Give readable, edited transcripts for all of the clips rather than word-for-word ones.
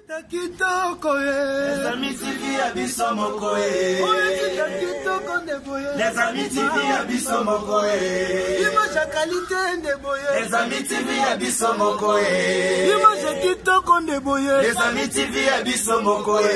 Les amis TV abisso mokoe. Les amis TV abisso mokoe. Image qualité de boye. Les amis TV abisso mokoe. Image kitoko de boye. Les amis TV abisso mokoe.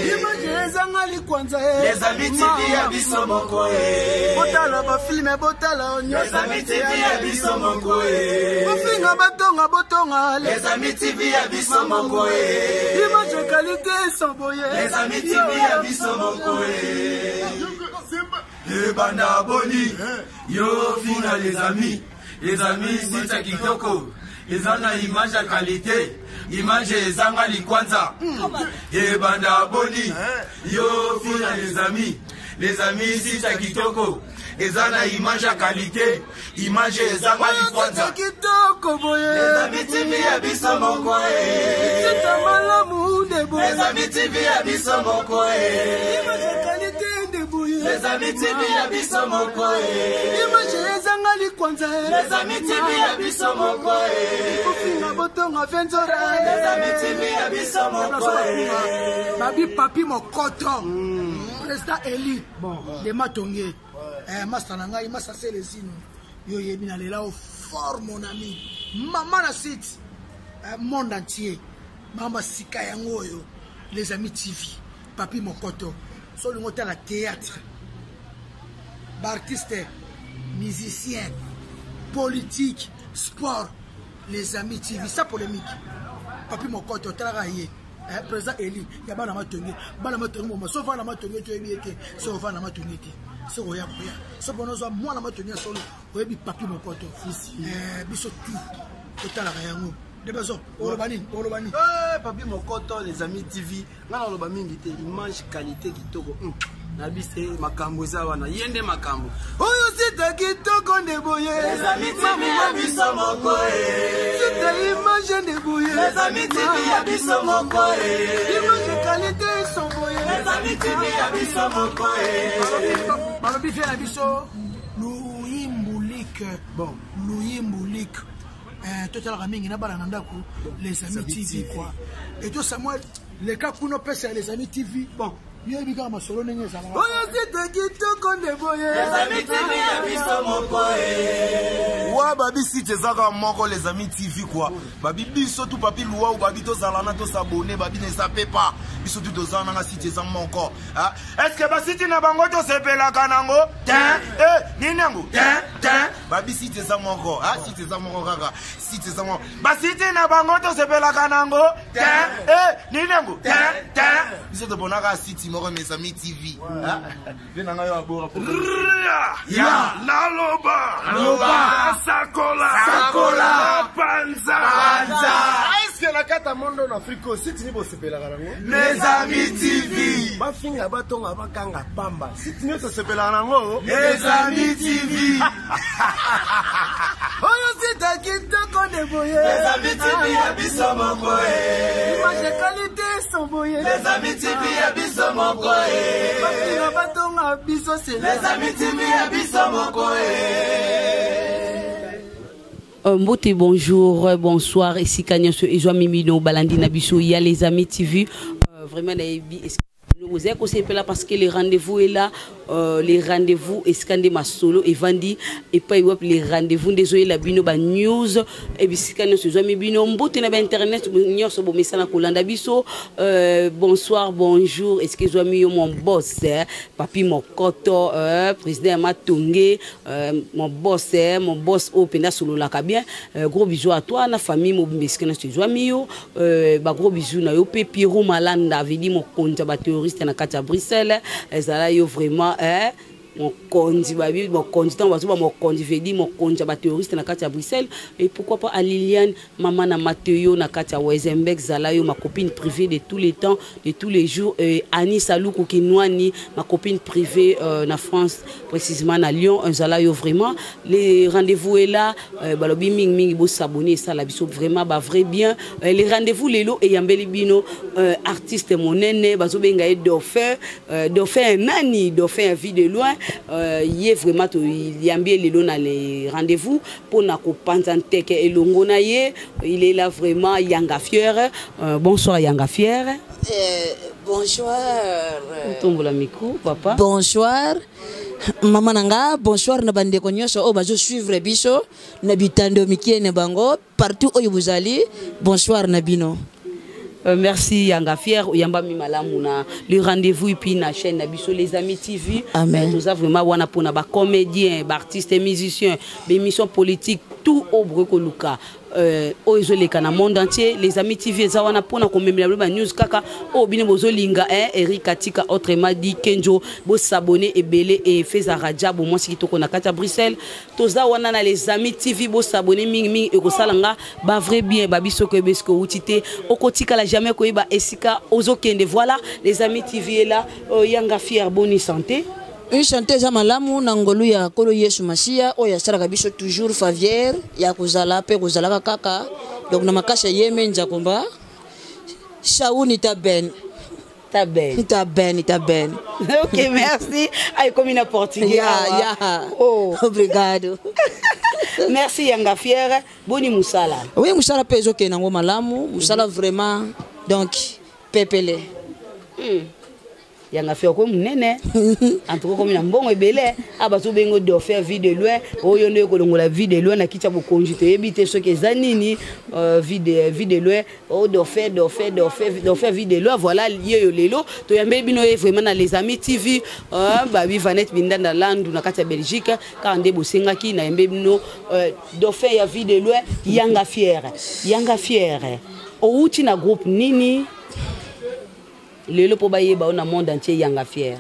Image ezangali kwanza. Les amis TV abisso mokoe. Botala ba film botala onyo. Les amis TV abisso mokoe. Bofinga batonga botonga. Les amis TV abisso mokoe. Image qualité sans boye. Les amis TV abisso mokoe. Le banda boni. Yo fina les amis sita kitoko. Ezana image ya qualité. Image ezanga likwanza. Le banda boni. Yo fina les amis sita kitoko. Ezana image ya qualité. Image ezanga likwanza. Les amis TV abisso mokoe. Les amis TV abisso mokoe. Les amis TV abisso mokoe. Les amis TV abisso mokoe. Les amis TV abisso mokoe. Babi papi mokoto. Président Eli. Bon, de Matongé. Master Nangai, Master Célestine. Yo yebina lela au fort mon ami. Maman na site. Monde entier. Mama Sika Yangoyo. Les amis TV. Papi mokoto. Sur le moteur à théâtre. Artiste, musicien, politique, sport, les amis TV, ça polémique. Papi Mokoto, travaillé. Président Eli, il y a pas d'amatonné. Balamatoni, sauf à l'amatonné, tu es bien que, sauf à l'amatonné. C'est quoi, c'est bon, moi l'amatonné solo, oui, Papi Mokoto. Biso tout, total à rien. Des besoins, Olobani. Papi Mokoto, les amis TV, là on a image qualité qui togo. Nabise makambo zawana yende makambo oyo sita kitoko de boye. Les amis TV abisso mokoe. Sita image de boye. Les amis TV abisso mokoe. Image qualité sans boye. Les amis TV abisso mokoe. Balobi fait abisso Louis Mboulik. Bon, Louis Mboulik. Total ramingi na balananda ko les amis TV quoi. Et tout Samuel les cas pour nos pèse les amis TV. Bon. Les amis TV abisso mokoe. Wa babi si tezaka moko les amis TV quoi. Babi biso tout papi loi ou babi to zalana to s'abonner babi ne sape pas. Biso tout dozana na si tezaka moko. Est-ce que ba siti na bango to sepela kanango? Ninango. Babi si tezaka moko. Si tezaka moko kaka. Si tezaka moko. Ba siti na bango to sepela kanango? Ninango. Biso to bonaka siti moko mes amis TV. Venanga yo abora pour. Ya Loba Sakola Panza. Est-ce que la carte monde en Afrique aussi tu peux se payer la rango? Les amis TV. Ba finga batonga bakanga pamba. Si tu ne se payer la rango? Les amis TV. Oyo sita kitoko de boye. Les amis TV abisso mokoe. Image qualité sans boye. Les amis TV abisso mokoe. Bafinga batonga biso c'est les amis TV abisso mokoe. Mbote bonjour, bonsoir, ici Kanyaso et Joa Mimino Balandi Nabiso, il y a les amis TV, vraiment vous êtes aussi là parce que les rendez-vous est là, les rendez-vous escandé ma solo et Vandi et pas les rendez-vous désolé la bino ba news et bisikano se Joa Mimino mbote na ba internet nyor so bo mesana kolanda biso bonsoir bonjour est-ce que Joa Mimino mon boss Papi Mokoto président Matongé mon boss openda solo la ka bien gros bisous à toi na famille mo bisikano se Joa Mimino ba gros bisous na yo pe Pierrot Malanda vidi mon compte ba terroriste na kati ya Bruxelles ezala yo vraiment mon condi babi mon condi tant bazo mon condi vedi mon condi ba terroriste na kati ya Bruxelles et pourquoi pas à Liliane maman na Mateo na kati ya Weizenberg zala yo ma copine privée de tous les temps de tous les jours Annie Saluku Kinwani ma copine privée na France précisément à Lyon zala yo vraiment les rendez-vous est là balobi ming bo s'abonner ça la biso vraiment ba vrai bien les rendez-vous lelo et yambeli bino artiste monene bazo benga dauphin nani dauphin vie de loin ye vraiment to yambi lelo na les rendez-vous pour na ko panzanteke elongo na ye. Il est là vraiment Yanga Fier. Bonsoir Yanga Fier. Bonsoir. Tombe la micro papa. Bonsoir. Maman nanga, bonsoir na bande ko nyonso o bazo suivre biso na bitando mikiene bango partout où vous allez. Bonsoir na bino. Merci Yanga Fier Yamba Mimalamuna le rendez-vous et puis na chaîne Nabiso les amis TV. Amen. Nous avons vraiment wana pona ba comédiens, ba artistes et musiciens, des émissions politiques tout au Brokoluka. Oizoleka na monde entier les amis TV za wana pona ko memela ba news kaka o bine bozolinga Eric Katika autrement dit Kenjo bo s'abonner et belé et feza radia bo moi sikitoko na kata Bruxelles toza wana na les amis TV bo s'abonner mingi e ko salanga ba vrai bien ba biso ko besko utite okotika la jamais ko ba esika ozokende voilà les amis TV est là Yanga Fier bonne santé. Une chanteuse à malamu nangolu ya kolo Yesu Masia o ya saraka biso toujours favière ya kuzala pe kuzala kaka donc na makasha yeme njakomba shauni taben. Ok, merci. Aïe, comme une portugais. Yeah. Oh, obrigado. Merci Yanga Fier. Boni Moussala. Oui, Moussala peso ke nango malamu, Moussala vraiment donc pepele. Yanga Fier comme nene. En tout cas comme une bonne ebele, abato bengo de faire vie de loin, oyondo ko longola vie de loin na kicha bo conjute ebite ce que zanini vie de loin, o de faire vie de loin voilà lié lelo to yambe bino vraiment na les amis TV ba bi Vanette Bindanda landu na kati ya Belgique ka ande bosenga ki na yambe bino de faire ya vie de loin Yanga Fier o uti na groupe nini lelo po baye ba na monde entier Yanga Fier.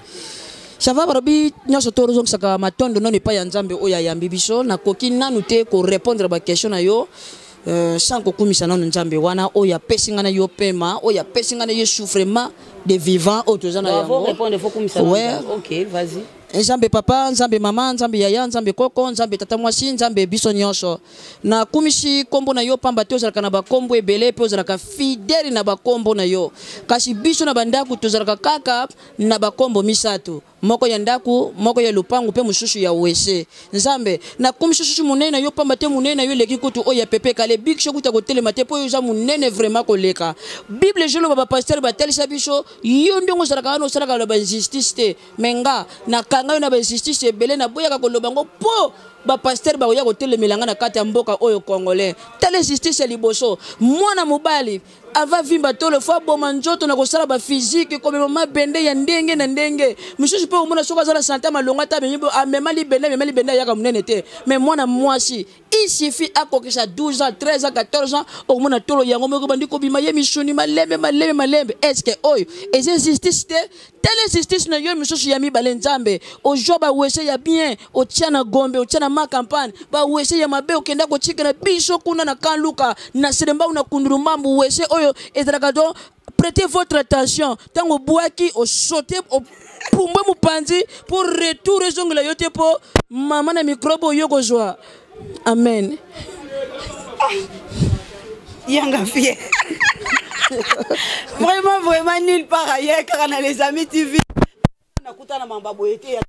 Ça va barobi nyoso torozo saka matondo non pas ya nzambe oya yambi biso na koki nanu te ko répondre ba question na yo sans ko kumisa nanu nzambe wana oya pesinga na yo pema oya pesinga na yo souffrement de vivant otozana yango. Faut répondre faut kumisa. Ouais. OK, vas-y. Nzambe papa, nzambe mama, nzambe yaya, nzambe koko, nzambe tata mwasi, nzambe biso nyonso. Na kumisi kombo na yo pamba te ozalaka na bakombo ebele pe ozalaka fidèle na bakombo na yo. Kasi biso na bandaku tozalaka kaka na bakombo misato. Moko ya ndaku, moko ya lupangu pe mususu ya wese. Nzambe na kumisi susu munene na yo pamba te munene na yo leki kutu oya pepe kale big show kuta kotele mate po yo za munene vraiment koleka. Bible jolo baba pasteur batelisa biso yo ndongo ozalaka no ozalaka lo ba justice te. Menga na kanga na ba justice ebele na boya ka kolobango po ba pasteur ba oya kotelemela nga na kati ya mboka oyo congolais tele justice liboso mwana mobali ava vimba tolo fo boma njoto na kosala ba physique comme mama bende ya ndenge na ndenge misusu pe omona soka za la santé malonga ta benyibo amema libende ya ka munene te mais mwana mwasi il suffit akokisa 12 ans 13 ans 14 ans omona tolo yango moko bandi ko bima ye misuni malembe est-ce que oyo et justice te tele justice na yo misusu ya mibale nzambe ojoba wese ya bien otiana gombe otiana ma campagne ba wese ya mabe okenda ko chika na biso kuna na kanluka na seremba una kundurumambu wese oyo ezalaka donc prêtez votre attention tango boaki o sauter o pumba mupanzi pour retour ezongela yote po mama na microbe yoko joie amen. Yanga Fier. Vraiment nulle part ailleurs car on a les amis TV. On a kutana mamba boyete.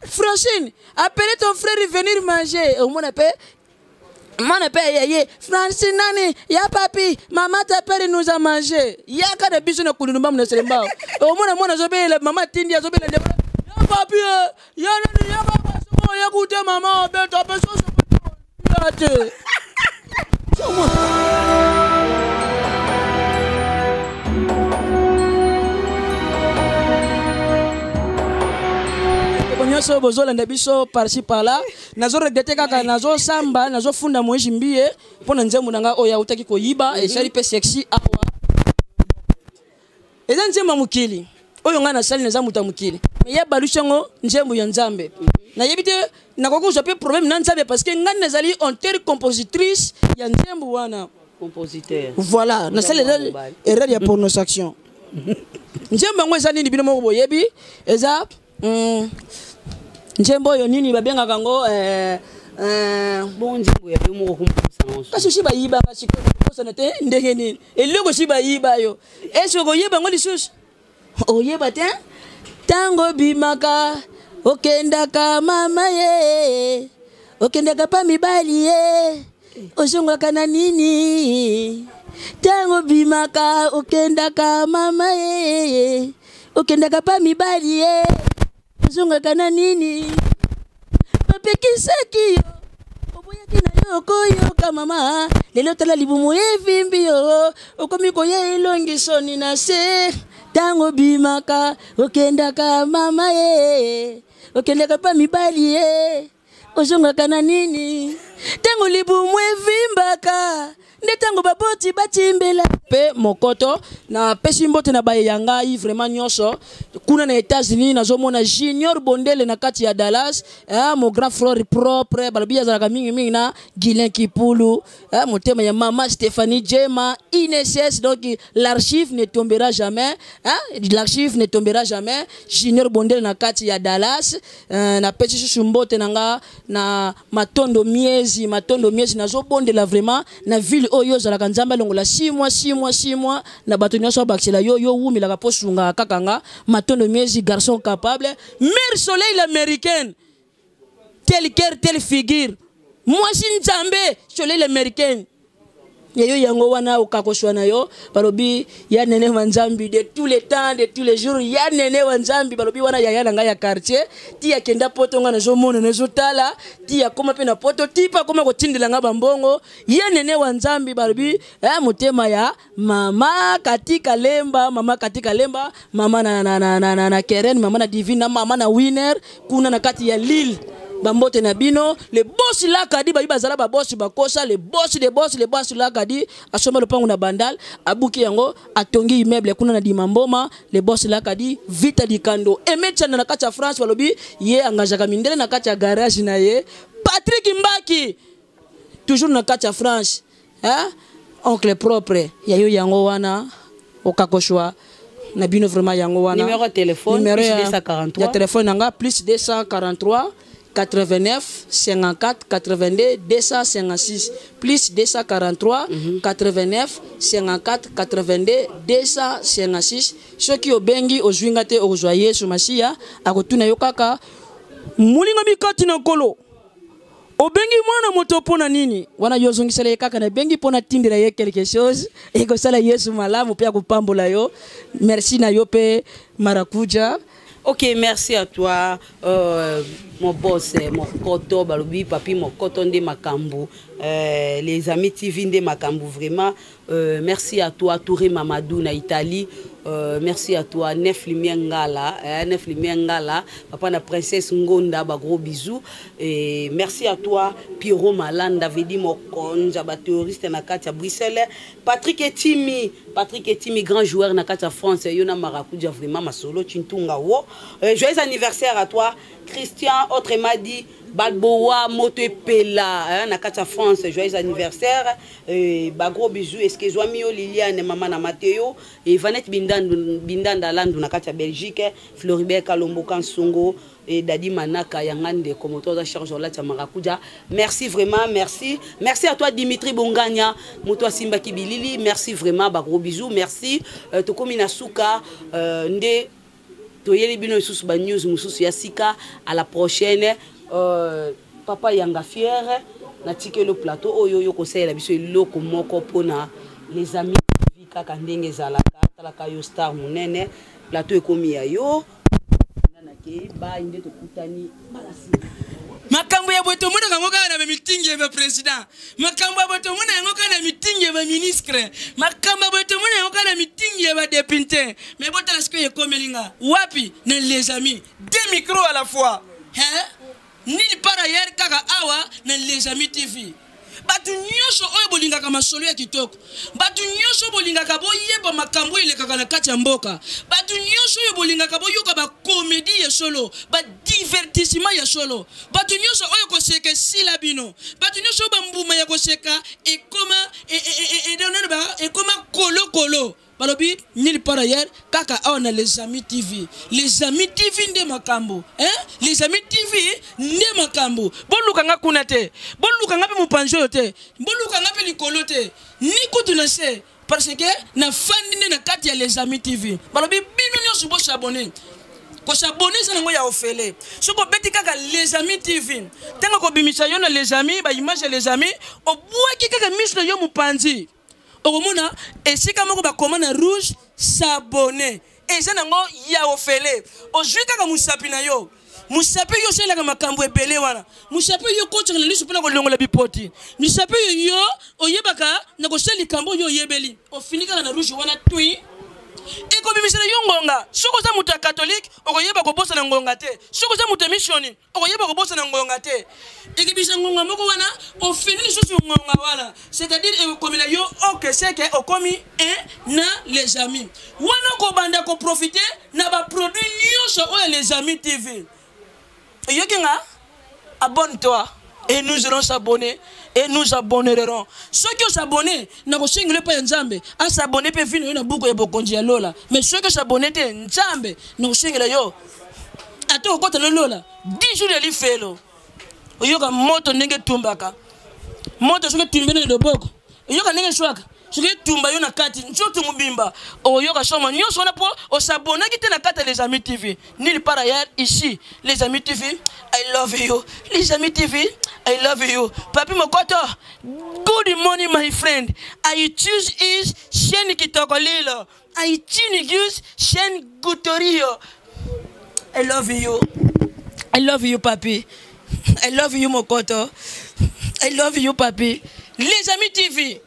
Francine, appelez ton frère venir manger. Au moins Francine nani, ya papi, maman t'appelle nous a mangé. Ya kada biso na kulunumba mna selemba. Au moins zobele maman tindi ya zobele. Ya papi, ya nani ya papa so ya goûter maman, ben ta personne se nyonso bozolanda biso par-ci par-là nazo regretter kaka nazo samba nazo funda moishi mbie pona nzembo nanga oya utaki koyiba esali pe sexy awa eza nzembo mukili oyo ngana sali na zamuta mukili mais ya balushango nzembo ya nzambe na yebite nakokuza pe problème na nzambe parce que ngana nazali auteure compositrice ya nzembo wana compositeur voilà na sali erreur ya prononciation Njembo ngo eza nini bino moko boyebi eza njembo yo nini babenga kango bon njembo ya bimo kumpusa kasi shiba yiba kasi kosa nate ndenge nini eloko shiba yiba yo eso ko yeba ngo lisusu oyeba te tango bimaka okendaka mama ye okendaka pa mibali ye ozongaka na nini tango bimaka okendaka mama ye okendaka pa mibali ye ozongaka na nini bapekisaki yo oboyaki na yo okoyoka mama lelo tala libumu evimbi yo okomi koya elongisoni na se tango bimaka okendaka mama ye okendaka pa mibali ye ozongaka na nini tango libumu evimbaka nde tango baboti batimbela pe mokoto na pesi mbote na bayanga yi vraiment nyonso kuna na États-Unis nazomona Junior Bondele na kati ya Dallas mon grand frère propre balabia zalaka mingi na Guilain Kipulu motema ya mama Stéphanie Djema INSS donc l'archive ne tombera jamais l'archive ne tombera jamais Junior Bondele na kati ya Dallas na pesi shumbote nanga na matondo miezi nazobondela vraiment na ville oyo zalaka nzamba longola 6 mois na bato nyonso bakisela yo wumilaka posunga kakanga matondo miezi garçon capable mère soleil l'américaine tel cœur telle figure moi si nzambe soleil l'américaine yayo yango wana ukakoswa na yo balobi ya nene wa nzambi de tous les temps de tous les jours ya nene wa nzambi balobi wana ya nanga ya quartier ti ya kenda poto nga na zomona na zotala ti ya koma pe na poto tipa koma ko tindela nga bambongo ya nene wa nzambi balobi motema ya mama katika lemba mama na Keren mama na Divine mama na Winner kuna na kati ya Lille bambote na bino le boss la kadi ba bazala ba boss bakosa le boss la kadi asoma lopango na bandal abuki yango atongi immeuble kuna na dimamboma le boss la kadi vita dikando emecha na kati ya France balobi ye angajaka mindele na kati ya garage na ye Patrick Mbaki toujours na kati ya France oncle propre yayo yango wana okakoshwa na bino vraiment yango wana numéro de téléphone numéro plus 243 ya téléphone nanga plus 243 89 54 82 256 plus 243 89 54 82 256 soki obengi ozwinga te ozwa Yesu Masiya akotuna yo kaka mulinga mikati na kolo obengi mwana moto pona nini wana yozongisela kaka na bengi pona tindira ye quelque chose eko sala Yesu malamu pe akupambola yo merci na yo pe marakuja. Ok, merci à toi, mon boss, mon koto, balobi, papi, mon koto de Makambu, les amis TV de Makambu, vraiment. Merci à toi, Touré Mamadou, na Italie. Merci à toi, Nef Limiangala, papa na princesse Ngonda, ba gros bisous. Et merci à toi, Pierrot Malanda, Vedi Mokonja, ba terroriste na Katia Bruxelles. Patrick Etimi, grand joueur na Katia France, Yona Marakuja, vraiment ma solo, Chintunga wo. Joyeux anniversaire à toi, Christian, autrement dit, Balboa, Motepela, na Katia France, joyeux anniversaire. Ba gros bisous, est-ce que Zoamio, Liliane, maman na Matteo, et Vanette Bindanda Landu na Katia Belgique, Floribert Kalombo Kansongo, et Dadi Manaka Yangande, comme auteur de charge là, Marakuja. Merci vraiment, merci. Merci à toi, Dimitri Bongania, Moto Simba Kibilili, merci vraiment, ba gros bisous, merci. Tokomi Nasuka, Nde, Toyeli Bino Sous News, Moussous Yassika, à la prochaine. Papa Yanga fier na tike le plateau oyo yo conseil la biso loko moko pona les amis vika kandenge zalaka talaka yo star munene plateau ekomi ya yo na ke ba inde to kutani balasi makambo ya boto mona ngoka na meeting ya president makambo ya boto mona ngoka na meeting ya ministre makambo ya boto mona ngoka na meeting ya député mais boto la ce ekomelinga wapi na les amis deux micros à la fois nini par ailleurs kaka awa na les amis TV batu nyosho oyo bolingaka masolo ya kitoko batu nyosho bolingaka boyeba makambo ile kaka na kati ya mboka batu nyosho oyo bolingaka boyoka ba comédie ya solo ba divertissement ya solo batu nyosho oyo koseka sila bino batu nyosho ba mbuma ya koseka ekoma kolo balobi nulle part ailleurs kaka on a les amis TV. Les amis TV nde makambo. Hein? Les amis TV nde makambo. Boluka nga kunate. Boluka nga pe mupanjo te. Boluka nga pe likolo te. Ni kutunase parce que na fandi na kati ya les amis TV. Balobi bino nyoso bo s'abonner. Ko s'abonner ça ngo ya ofele. Soko beti kaka les amis TV. Tenga ko bimisa yo na les amis ba image les amis obwaki kaka mislo yo mupanzi. Okomona esika moko ba commande rouge s'abonner. Et ça nango ya ofele. Ozwi kaka musapi na yo. Musapi yo sela ka makambo ebele wana. Musapi yo kocha na lisu pena ko longola bipoti. Musapi yo oyebaka na ko seli kambo yo yebeli. Ofinika na rouge wana tui. Eko bimisela yo ngonga. Soko za muta catholique okoyeba ko bosa na ngonga te. Soko za muta missioni okoyeba ko bosa na ngonga te. Ekibisa ngonga moko wana ofini susu ngonga wana. C'est-à-dire comme la yo OK c'est que okomi na les amis. Wana ko banda ko profiter na ba produit nyonso o les amis TV. Yokinga abonne-toi et nous allons s'abonner et nous abonnerons. Ceux qui s'abonnent na ko singule pa nzambe a s'abonner pe vino na buko e bokonji ya lola. Mais ceux qui s'abonnent te nzambe na ko singula yo. Ato ko tele lola 10 jours de lifelo. Oyoka moto ndenge tumbaka. Moto soke tumbene de boko. Oyoka ndenge shwaka. Soke tumba yo na kati njoto mubimba. Oyoka soma nyonso na po o s'abonner ki te na kati les amis TV. Nulle part ailleurs ici les amis TV. I love you. Les amis TV. I love you. Papi Mokoto. Good morning my friend. I choose is chaîne Kitokolilo. I choose chaîne Gutorio. I love you. I love you papi. I love you Mokoto. I love you papi. Les amis TV.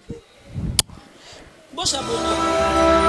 Bon s'abonner.